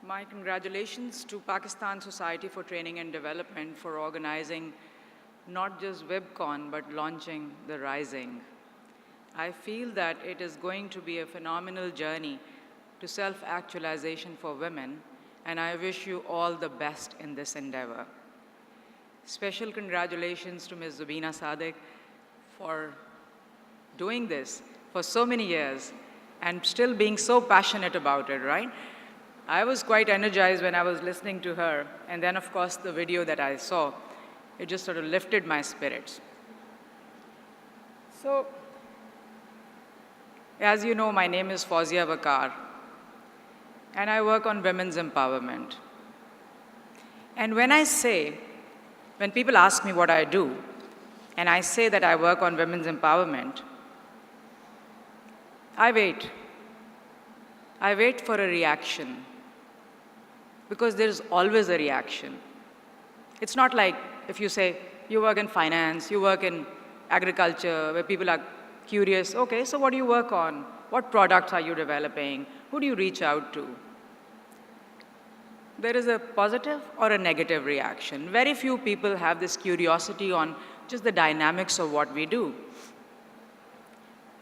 My congratulations to Pakistan Society for Training and Development for organizing not just WIBCON, but launching the Rising. I feel that it is going to be a phenomenal journey to self-actualization for women, and I wish you all the best in this endeavor. Special congratulations to Ms. Zubina Sadiq for doing this for so many years and still being so passionate about it, right? I was quite energized when I was listening to her, and then of course the video that I saw, it just sort of lifted my spirits. So, as you know, my name is Fauzia Viqar, and I work on women's empowerment. And when people ask me what I do, and I say that I work on women's empowerment, I wait. I wait for a reaction, because there is always a reaction. It's not like if you say, you work in finance, you work in agriculture, where people are curious, okay, so what do you work on? What products are you developing? Who do you reach out to? There is a positive or a negative reaction. Very few people have this curiosity on just the dynamics of what we do.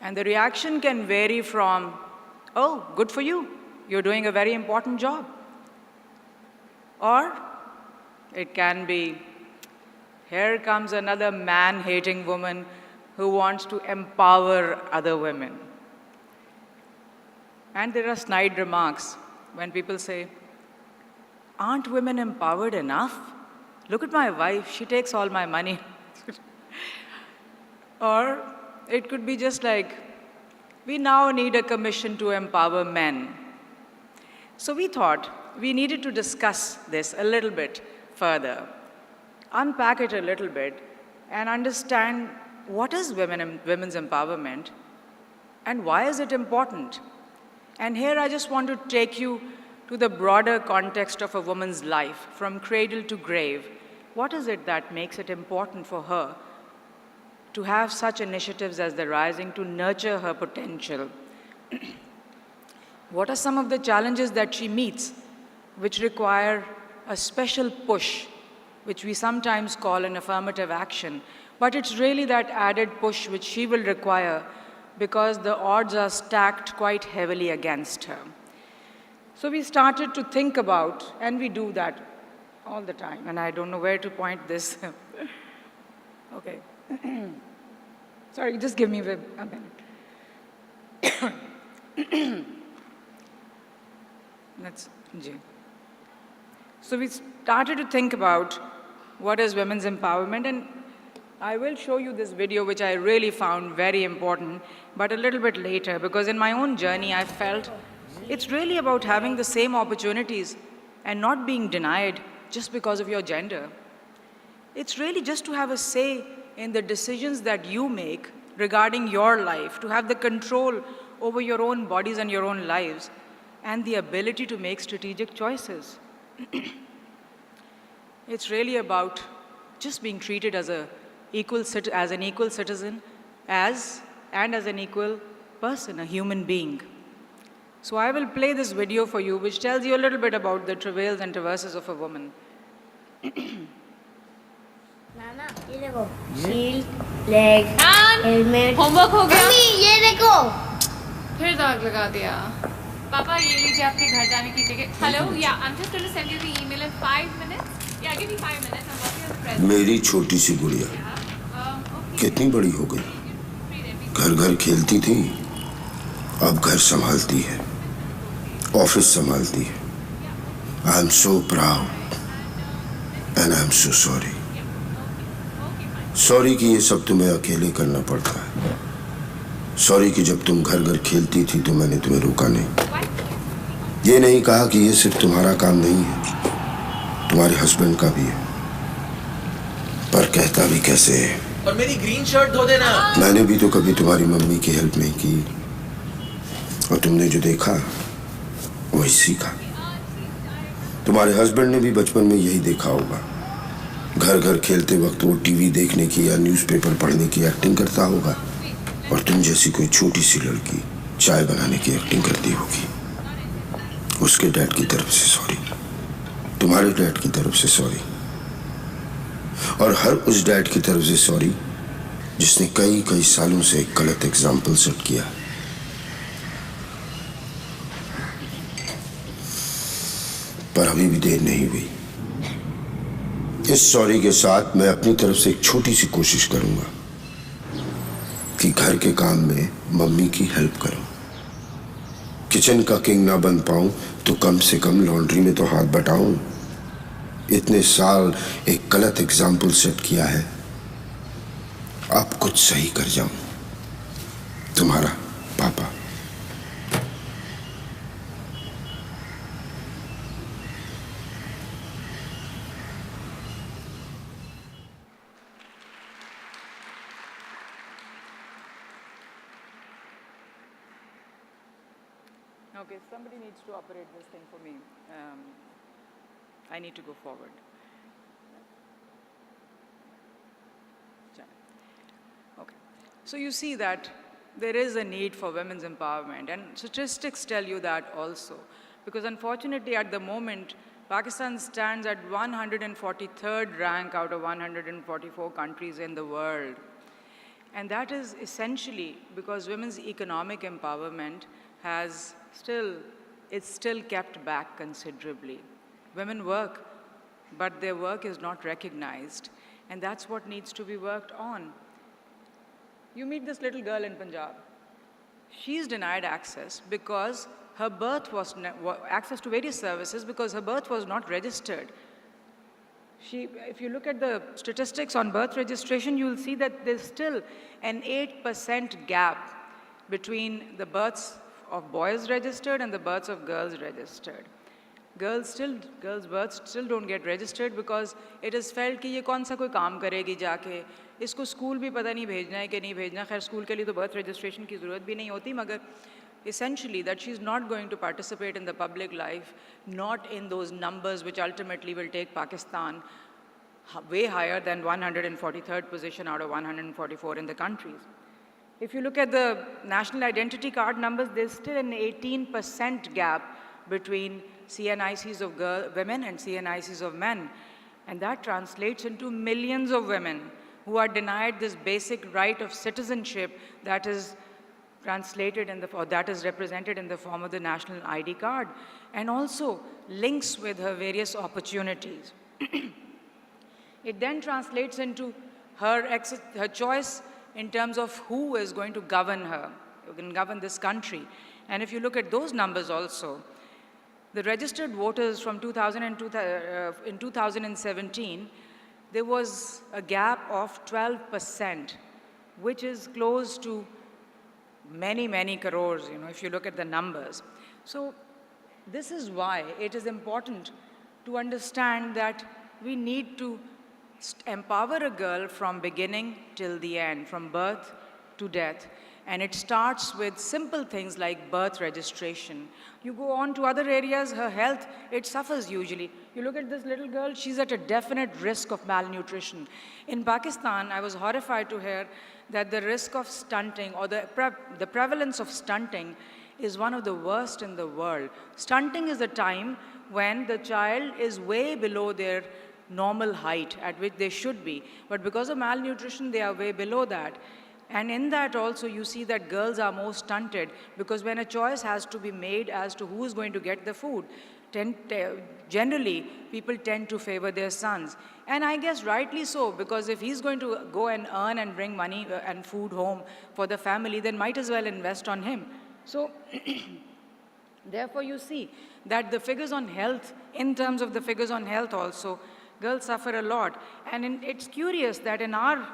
And the reaction can vary from, oh, good for you, you're doing a very important job. Or it can be, here comes another man-hating woman who wants to empower other women. And there are snide remarks when people say, aren't women empowered enough? Look at my wife, she takes all my money. Or it could be just like, we now need a commission to empower men. So we thought we needed to discuss this a little bit further, unpack it a little bit, and understand what is women's empowerment and why is it important. And here I just want to take you to the broader context of a woman's life, from cradle to grave. What is it that makes it important for her to have such initiatives as the Rising to nurture her potential? What are some of the challenges that she meets which require a special push, which we sometimes call an affirmative action, but it's really that added push which she will require because the odds are stacked quite heavily against her. So we started to think about, and we do that all the time, and I don't know where to point this. Okay. Sorry, just give me a minute. So we started to think about what is women's empowerment, and I will show you this video which I really found very important, but a little bit later, because in my own journey I felt it's really about having the same opportunities and not being denied just because of your gender. It's really just to have a say in the decisions that you make regarding your life, to have the control over your own bodies and your own lives, and the ability to make strategic choices. It's really about just being treated as an equal citizen, and as an equal person, a human being. So I will play this video for you, which tells you a little bit about the travails and traverses of a woman. नाना ये देखो shield leg helmet homework हो गया mummy ये देखो फिर दाग लगा दिया पापा ये लीजिए आपके घर जाने की ticket hello yeah I am just going to send you the email in 5 minutes या give me 5 minutes I am working on the present मेरी छोटी सी गुड़िया कितनी बड़ी हो गई घर घर खेलती थी अब घर संभालती है ऑफिस संभालती है I am so proud and I am so sorry sorry कि ये सब तुम्हें अकेले करना पड़ता है सॉरी कि जब तुम घर घर खेलती थी तो मैंने तुम्हें रोका नहीं ये नहीं कहा कि ये सिर्फ तुम्हारा काम नहीं है तुम्हारे हस्बैंड का भी है पर कहता भी कैसे है और मेरी ग्रीन शर्ट धो देना मैंने भी तो कभी तुम्हारी मम्मी की हेल्प नहीं की और तुमने जो देखा वही सीखा तुम्हारे हस्बैंड ने भी बचपन में यही देखा होगा घर घर खेलते वक्त वो टीवी देखने की या न्यूज़पेपर पढ़ने की एक्टिंग करता होगा और तुम जैसी कोई छोटी सी लड़की चाय बनाने की एक्टिंग करती होगी उसके डैड की तरफ से सॉरी, तुम्हारे डैड की तरफ से सॉरी, और हर उस डैड की तरफ से सॉरी जिसने कई कई सालों से एक गलत एग्जाम्पल सेट किया। पर अभी भी देर नहीं हुई। इस सॉरी के साथ मैं अपनी तरफ से एक छोटी सी कोशिश करूंगा कि घर के काम में मम्मी की हेल्प करूं। किचन का किंग ना बन पाऊं तो कम से कम लॉन्ड्री में तो हाथ बटाऊं। इतने साल एक गलत एग्जाम्पल सेट किया है, अब कुछ सही कर जाऊं। तुम्हारा पापा। Okay, somebody needs to operate this thing for me. I need to go forward. Okay. So you see that there is a need for women's empowerment, and statistics tell you that also. Because unfortunately at the moment, Pakistan stands at 143rd rank out of 144 countries in the world. And that is essentially because women's economic empowerment has it's still kept back considerably. Women work, but their work is not recognized. And that's what needs to be worked on. You meet this little girl in Punjab. She's denied access because her birth was, access to various services because her birth was not registered. If you look at the statistics on birth registration, you'll see that there's still an 8% gap between the births of boys registered and the births of girls registered. Girls' births still don't get registered because it is felt कि ये कौन सा कोई काम करेगी जाके, इसको school भी पता नहीं भेजना है कि नहीं भेजना। खैर स्कूल के लिए तो birth registration की ज़रूरत भी नहीं होती, मगर essentially that she's not going to participate in the public life, not in those numbers which ultimately will take Pakistan way higher than 143rd position out of 144 in the countries. If you look at the national identity card numbers, there's still an 18% gap between CNICs of women and CNICs of men. And that translates into millions of women who are denied this basic right of citizenship that is translated or that is represented in the form of the national ID card, and also links with her various opportunities. It then translates into her choice in terms of who is going to govern her, who can govern this country. And if you look at those numbers also, the registered voters from 2017, there was a gap of 12%, which is close to many, many crores, if you look at the numbers. So this is why it is important to understand that we need to empower a girl from beginning till the end, from birth to death. And it starts with simple things like birth registration. You go on to other areas, her health, it suffers usually. You look at this little girl, she's at a definite risk of malnutrition. In Pakistan, I was horrified to hear that the risk of stunting or the prevalence of stunting is one of the worst in the world. Stunting is the time when the child is way below their normal height at which they should be. But because of malnutrition, they are way below that. And in that also, you see that girls are more stunted because when a choice has to be made as to who is going to get the food, generally, people tend to favor their sons. And I guess rightly so, because if he's going to go and earn and bring money and food home for the family, then might as well invest on him. So, therefore, you see that the figures on health, in terms of the figures on health also, girls suffer a lot. And it's curious that in our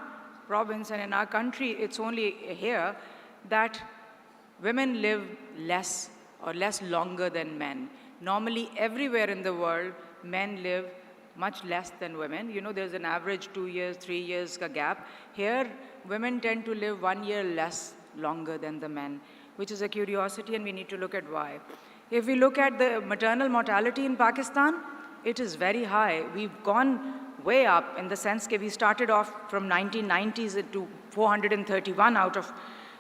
province and in our country, it's only here that women live less or less longer than men. Normally, everywhere in the world, men live much less than women. There's an average 2 years, 3 years gap. Here, women tend to live 1 year less longer than the men, which is a curiosity, and we need to look at why. If we look at the maternal mortality in Pakistan, it is very high. We've gone way up in the sense that we started off from 1990s to 431 out of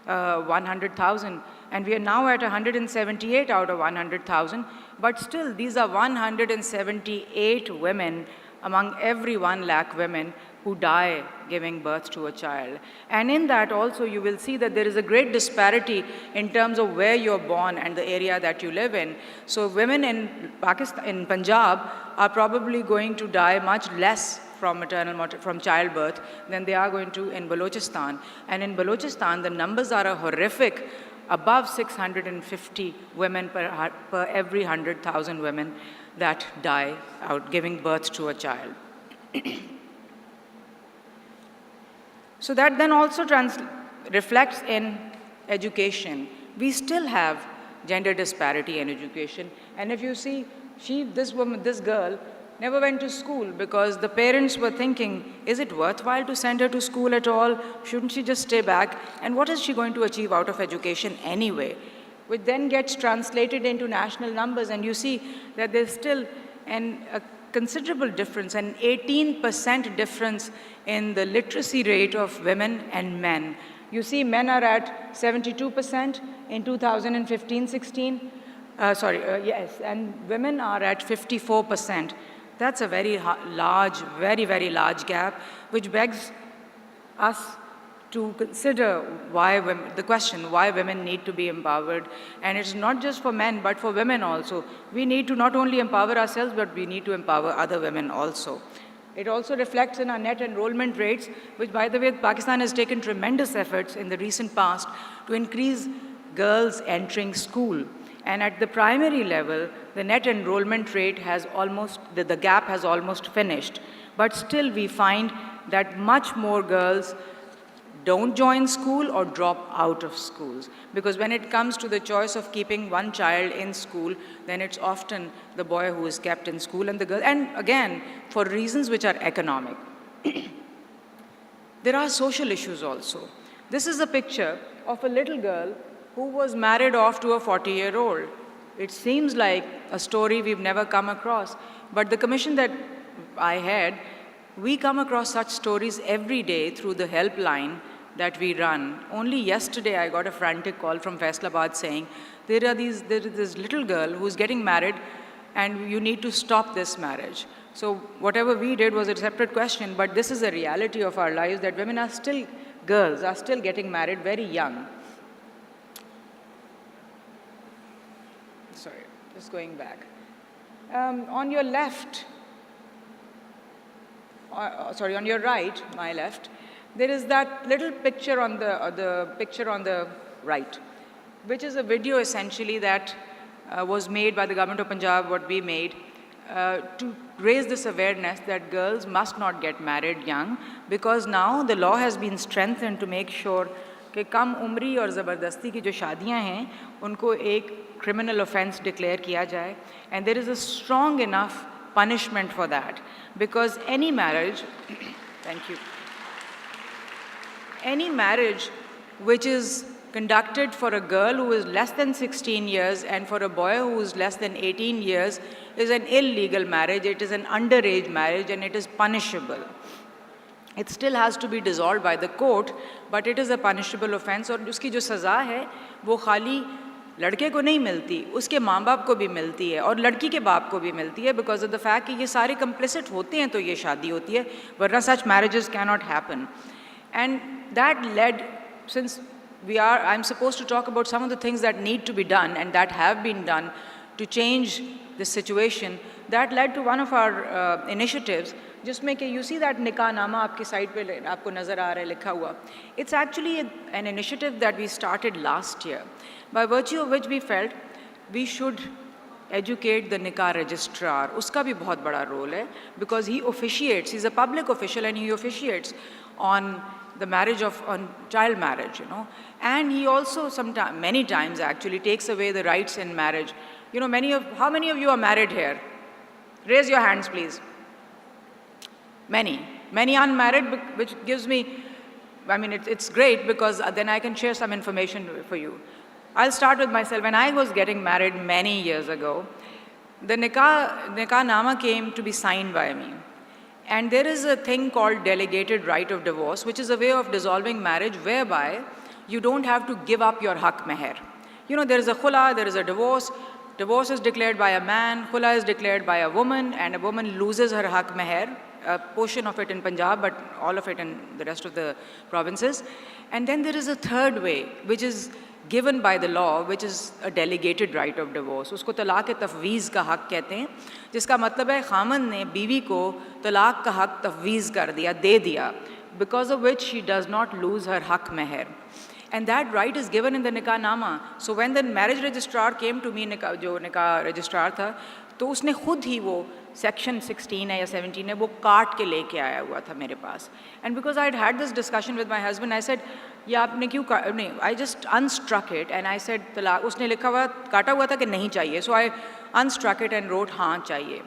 100,000, and we are now at 178 out of 100,000, but still these are 178 women among every 1 lakh women who die giving birth to a child. And in that also you will see that there is a great disparity in terms of where you're born and the area that you live in. So women in Pakistan, in Punjab, are probably going to die much less from childbirth than they are going to in Balochistan. And in Balochistan, the numbers are horrific, above 650 women per every 100,000 women that die out giving birth to a child. So that then also reflects in education. We still have gender disparity in education. And if you see, this girl never went to school because the parents were thinking, is it worthwhile to send her to school at all? Shouldn't she just stay back? And what is she going to achieve out of education anyway? Which then gets translated into national numbers, and you see that there's still a considerable difference, an 18% difference in the literacy rate of women and men. You see men are at 72% in 2015-16, yes, and women are at 54%. That's a very large, very, very large gap, which begs us to consider the question why women need to be empowered. And it's not just for men, but for women also. We need to not only empower ourselves, but we need to empower other women also. It also reflects in our net enrollment rates, which, by the way, Pakistan has taken tremendous efforts in the recent past to increase girls entering school. And at the primary level, the net enrollment rate has the gap has almost finished. But still we find that much more girls don't join school or drop out of schools. Because when it comes to the choice of keeping one child in school, then it's often the boy who is kept in school and the girl, and again, for reasons which are economic. There are social issues also. This is a picture of a little girl who was married off to a 40-year-old. It seems like a story we've never come across, but the commission that I had, we come across such stories every day through the helpline that we run. Only yesterday I got a frantic call from Faisalabad saying, there is this little girl who's getting married and you need to stop this marriage. So whatever we did was a separate question, but this is a reality of our lives, that girls are still getting married very young. Sorry, just going back. On your left, on your right, my left, there is that little picture on the picture on the right, which is a video essentially that was made by the government of Punjab, what we made, to raise this awareness that girls must not get married young, because now the law has been strengthened to make sure कि कम उम्री और ज़बरदस्ती की जो शादियां हैं उनको एक criminal offense declare किया जाए, and there is a strong enough punishment for that, because any marriage thank you, any marriage which is conducted for a girl who is less than 16 years and for a boy who is less than 18 years is an illegal marriage. It is an underage marriage and it is punishable. It still has to be dissolved by the court, but it is a punishable offense. और उसकी जो सज़ा है वो खाली लड़के को नहीं मिलती, उसके माँ बाप को भी मिलती है और लड़की के बाप को भी मिलती है, because of the fact कि ये सारे complicit होते हैं तो ये शादी होती है, वरना such marriages cannot happen. And that led, since I'm supposed to talk about some of the things that need to be done and that have been done to change this situation, that led to one of our initiatives, जिसमें कि you see that nikah nama आपकी side पे आपको नज़र आ रहा है लिखा हुआ. It's actually an initiative that we started last year, by virtue of which we felt we should educate the nikah registrar. उसका भी बहुत बड़ा role है, because he officiates, he's a public official and he officiates on the marriage on child marriage, and he also many times actually takes away the rights in marriage. How many of you are married here? Raise your hands, please. Many unmarried, which gives me, it's great, because then I can share some information for you. I'll start with myself. When I was getting married many years ago, the nikah nama came to be signed by me. And there is a thing called delegated right of divorce, which is a way of dissolving marriage whereby you don't have to give up your haq meher. You know, there is a khula, there is a divorce. Divorce is declared by a man, khula is declared by a woman, and a woman loses her haq meher, a portion of it in Punjab, but all of it in the rest of the provinces. And then there is a third way, which is given by the law, which is a delegated right of divorce. उसको तलाक़ तफ़वीज़ का हक़ कहते हैं, जिसका मतलब है ख़ामन ने बीवी को तलाक़ का हक़ तफ़वीज़ कर दिया, दे दिया, because of which she does not lose her haq meher. And that right is given in the nikah nama. So when the marriage registrar came to me, जो nikah registrar था, तो उसने खुद ही वो section 16 है या 17 है, वो काट के लेके आया हुआ था मेरे पास. And because I had had this discussion with my husband, I said, ये आपने क्यों नहीं, I just unstruck it and I said, तलाक, उसने लिखा हुआ, काटा हुआ था कि नहीं चाहिए. So I unstruck it and wrote, हाँ चाहिए.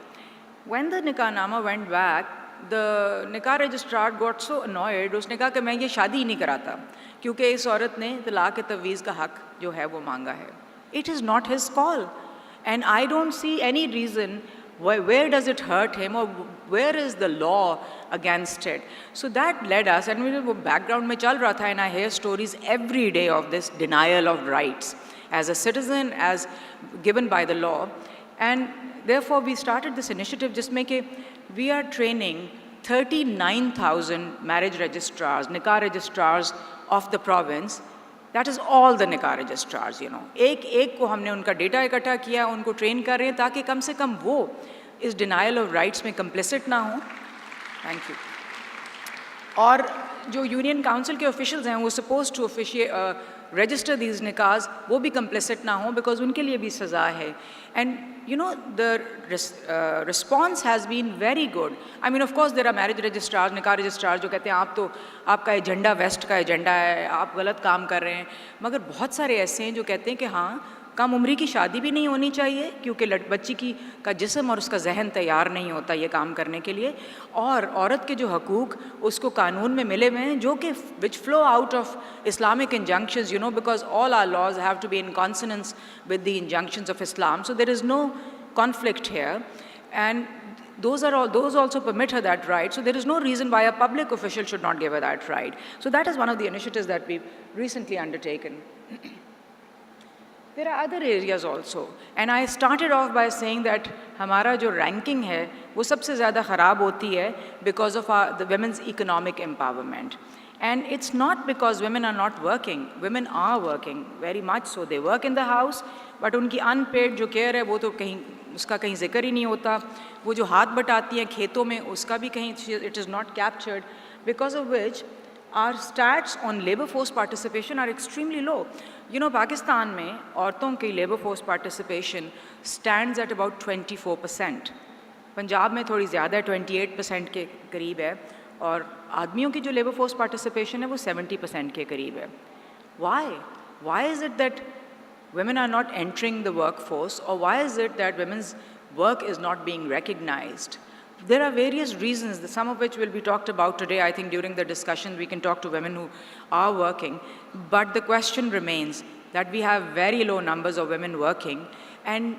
When the nikah nama went back, the nikah registrar got so annoyed, उसने कहा कि मैं ये शादी ही नहीं कराता, क्योंकि इस औरत ने तलाक तवीज़ का हक़ जो है वो मांगा है. It is not his call. And I don't see any reason where does it hurt him or where is the law against it. So that led us, and वो background में चल रहा था, and I hear stories every day of this denial of rights as a citizen, as given by the law. And therefore we started this initiative जिसमें कि we are training 39,000 marriage registrars, nikah registrars of the province. That is all the nikah registrars, you know. एक को हमने उनका data इकट्ठा किया, उनको train कर रहे हैं ताकि कम से कम वो इस denial of rights में complicit ना हो. Thank you. और जो यूनियन काउंसिल के ऑफिशियल्स हैं, वो supposed to register these nikahs, वो भी complicit ना हो, because उनके लिए भी सज़ा है. And you know, the response has been very good. I mean, of course, there are marriage registrars, nikah registrars जो कहते हैं आप तो आपका एजेंडा वेस्ट का एजेंडा है, आप गलत काम कर रहे हैं. मगर बहुत सारे ऐसे हैं जो कहते हैं कि हाँ, कम उम्री की शादी भी नहीं होनी चाहिए, क्योंकि बच्ची का जिस्म और उसका जहन तैयार नहीं होता ये काम करने के लिए. और औरत के जो हकूक़ उसको कानून में मिले हुए हैं, जो कि which flow out of Islamic injunctions, you know, because all our laws have to be in consonance with the injunctions of Islam. So there is no conflict here, and those also permit her that right. So there is no reason why a public official should not give her that right. So that is one of the initiatives that we've recently undertaken. There are other areas also, and I started off by saying that हमारा जो ranking है वो सबसे ज़्यादा ख़राब होती है because of the women's economic empowerment. And it's not because women are not working. Women are working very much so. They work in the house, but उनकी unpaid जो care है वो तो कहीं उसका कहीं जिक्र ही नहीं होता. वो जो हाथ बटाती हैं खेतों में उसका भी कहीं it is not captured, because of which our stats on labor force participation are extremely low. You know, Pakistan में औरतों की labor force participation stands at about 24%. Punjab में थोड़ी ज़्यादा है, 28% के करीब है, और आदमियों की जो labor force participation है वो 70% के करीब है. Why? Why is it that women are not entering the workforce, or why is it that women's work is not being recognized? There are various reasons, some of which will be talked about today. I think during the discussion we can talk to women who are working. But the question remains that we have very low numbers of women working. And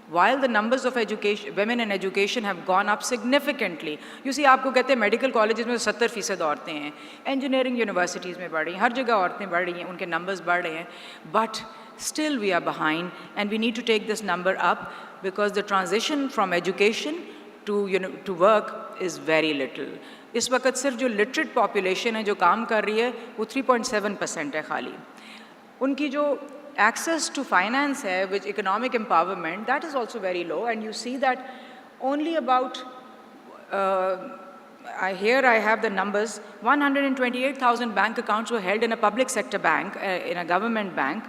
while the numbers of women in education have gone up significantly, you see, आपको कहते हैं medical colleges में 70% औरतें हैं, engineering universities में बढ़ रही हैं, हर जगह औरतें बढ़ रही हैं, उनके numbers बढ़ रहे हैं. But still we are behind, and we need to take this number up, because the transition from education to work is very little. इस वक्त सिर्फ जो literate population है जो काम कर रही है वो 3.7% है खाली. उनकी जो access to finance है, which economic empowerment, that is also very low, and you see that only about I have the numbers, 128,000 bank accounts were held in a public sector bank, in a government bank,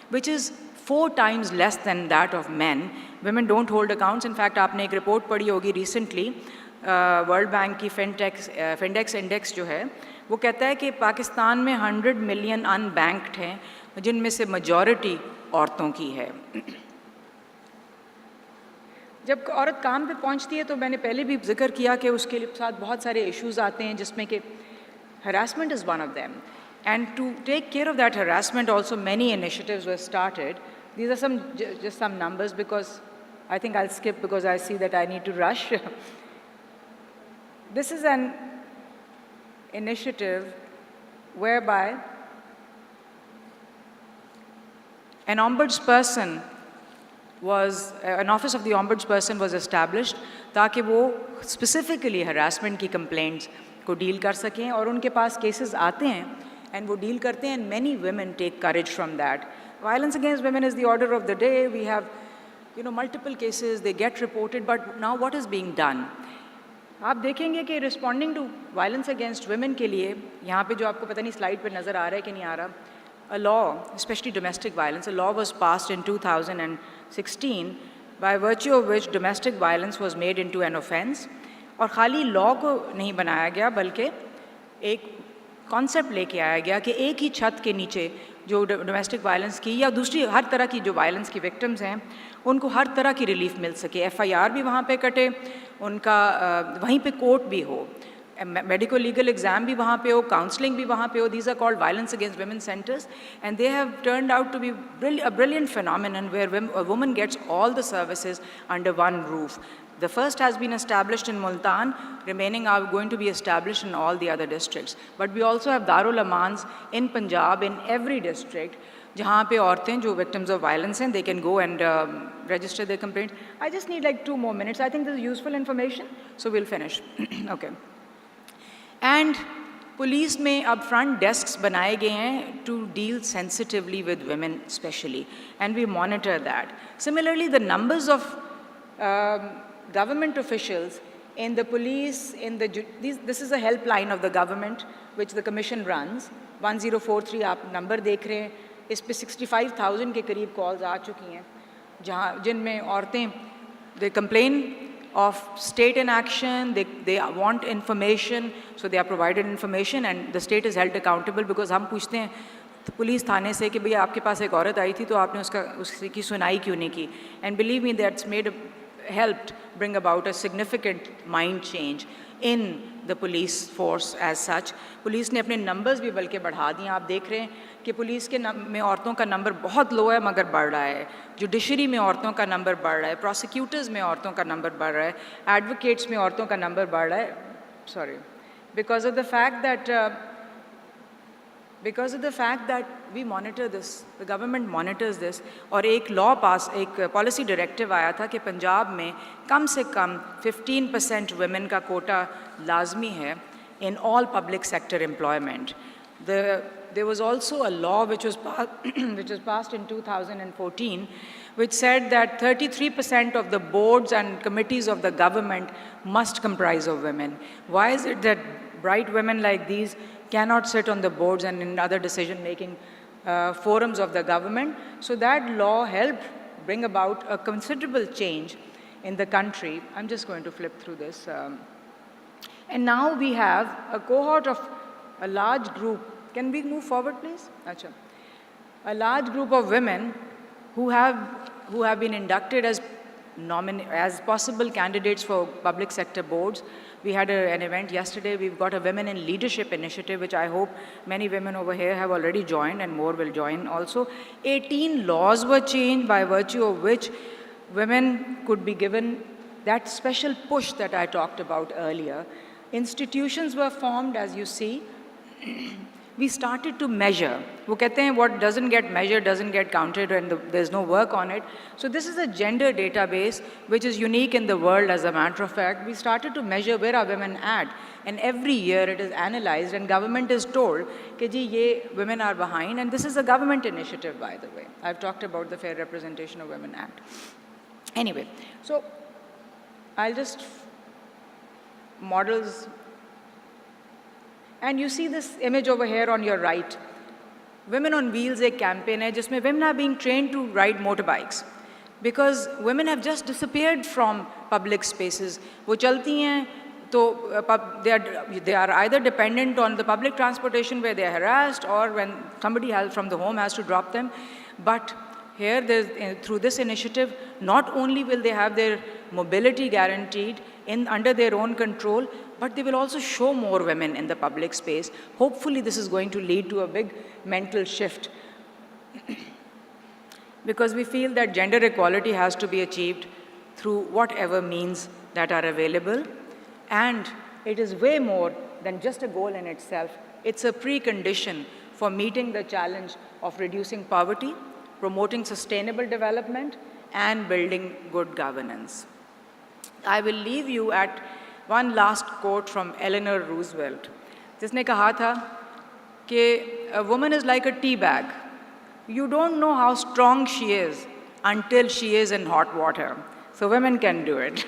which is 4 times less than that of men. Women don't hold accounts. In fact, आपने एक report पढ़ी होगी recently, World Bank की Findex Index जो है, वो कहता है कि पाकिस्तान में 100 million unbanked हैं, जिनमें से majority औरतों की है. जब औरत काम पे पहुंचती है तो मैंने पहले भी जिक्र किया कि उसके साथ बहुत सारे issues आते हैं, जिसमें कि harassment is one of them. And to take care of that harassment also, many initiatives were started. These are just some numbers, because I think I'll skip because I see that I need to rush. This is an initiative whereby An ombudsperson an office of the ombudsperson was established ताकि वो specifically harassment की complaints को deal कर सकें और उनके पास cases आते हैं and वो deal करते हैं and many women take courage from that. Violence against women is the order of the day. We have, multiple cases, they get reported, but now what is being done? आप देखेंगे कि responding to violence against women के लिए यहाँ पे जो आपको पता नहीं slide पे नज़र आ रहा है कि नहीं आ रहा, a law, especially domestic violence, a law was passed in 2016 by virtue of which domestic violence was made into an offense. और खाली law को नहीं बनाया गया बल्कि एक concept लेके आया गया कि एक ही छत के नीचे जो domestic violence की या दूसरी हर तरह की जो violence की victims हैं उनको हर तरह की relief मिल सके, FIR भी वहाँ पे कटे, उनका वहीं पे court भी हो, medical legal exam भी वहाँ पे हो, counseling भी वहाँ पे हो. These are called violence against women centers, and they have turned out to be a brilliant phenomenon where a woman gets all the services under one roof. The first has been established in Multan, remaining are going to be established in all the other districts. But we also have Darul Amans in Punjab, in every district, जहाँ पे औरतें जो victims of violence हैं, they can go and register their complaint. I just need like 2 more minutes. I think this is useful information, so we'll finish. Okay. And police में अब front desks बनाए गए हैं to deal sensitively with women especially, and we monitor that. Similarly, the numbers of government officials in the police, this is a helpline of the government which the commission runs. 1043 आप number देख रहे हैं, इस पे 65,000 के करीब calls आ चुकी हैं, जिनमें औरतें they complain of state inaction, they want information, so they are provided information and the state is held accountable because हम पूछते हैं तो पुलिस थाने से कि भैया आपके पास एक औरत आई थी तो आपने उसकी सुनाई क्यों नहीं की, and believe me, that's helped bring about a significant mind change in the police force as such. Police ने अपने numbers भी बल्कि बढ़ा दिए. आप देख रहे हैं कि पुलिस के में औरतों का नंबर बहुत लो है मगर बढ़ रहा है, जुडिशरी में औरतों का नंबर बढ़ रहा है, प्रोसिक्यूटर्स में औरतों का नंबर बढ़ रहा है, एडवोकेट्स में औरतों का नंबर बढ़ रहा है, because of the fact that we monitor this, the government monitors this. और एक policy directive आया था कि पंजाब में कम से कम 15% women का quota लाजमी है in all public sector employment. There was also a law which was passed in 2014 which said that 33% of the boards and committees of the government must comprise of women. Why is it that bright women like these cannot sit on the boards and in other decision-making forums of the government? So that law helped bring about a considerable change in the country. I'm just going to flip through this. And now we have a cohort of a large group. Can we move forward, please? Achha. A large group of women who have been inducted as possible candidates for public sector boards. We had an event yesterday. We've got a Women in Leadership initiative, which I hope many women over here have already joined and more will join also. 18 laws were changed by virtue of which women could be given that special push that I talked about earlier. Institutions were formed, as you see. We started to measure. वो कहते हैं what doesn't get measured doesn't get counted and there's no work on it. So this is a gender database which is unique in the world as a matter of fact. We started to measure where are women at, and every year it is analyzed and government is told कि जी ये women are behind, and this is a government initiative, by the way. I've talked about the Fair Representation of Women Act. Anyway, so I'll just models. And you see this image over here on your right. Women on Wheels एक campaign है जिसमें women are being trained to ride motorbikes because women have just disappeared from public spaces. वो चलती हैं तो they are either dependent on the public transportation where they are harassed or when somebody from the home has to drop them. But here, through this initiative, not only will they have their mobility guaranteed under their own control, but they will also show more women in the public space. Hopefully, this is going to lead to a big mental shift because we feel that gender equality has to be achieved through whatever means that are available, and it is way more than just a goal in itself. It's a precondition for meeting the challenge of reducing poverty, promoting sustainable development, and building good governance. I will leave you at one last quote from Eleanor Roosevelt. जिसने कहा था कि a woman is like a tea bag. You don't know how strong she is until she is in hot water. So women can do it.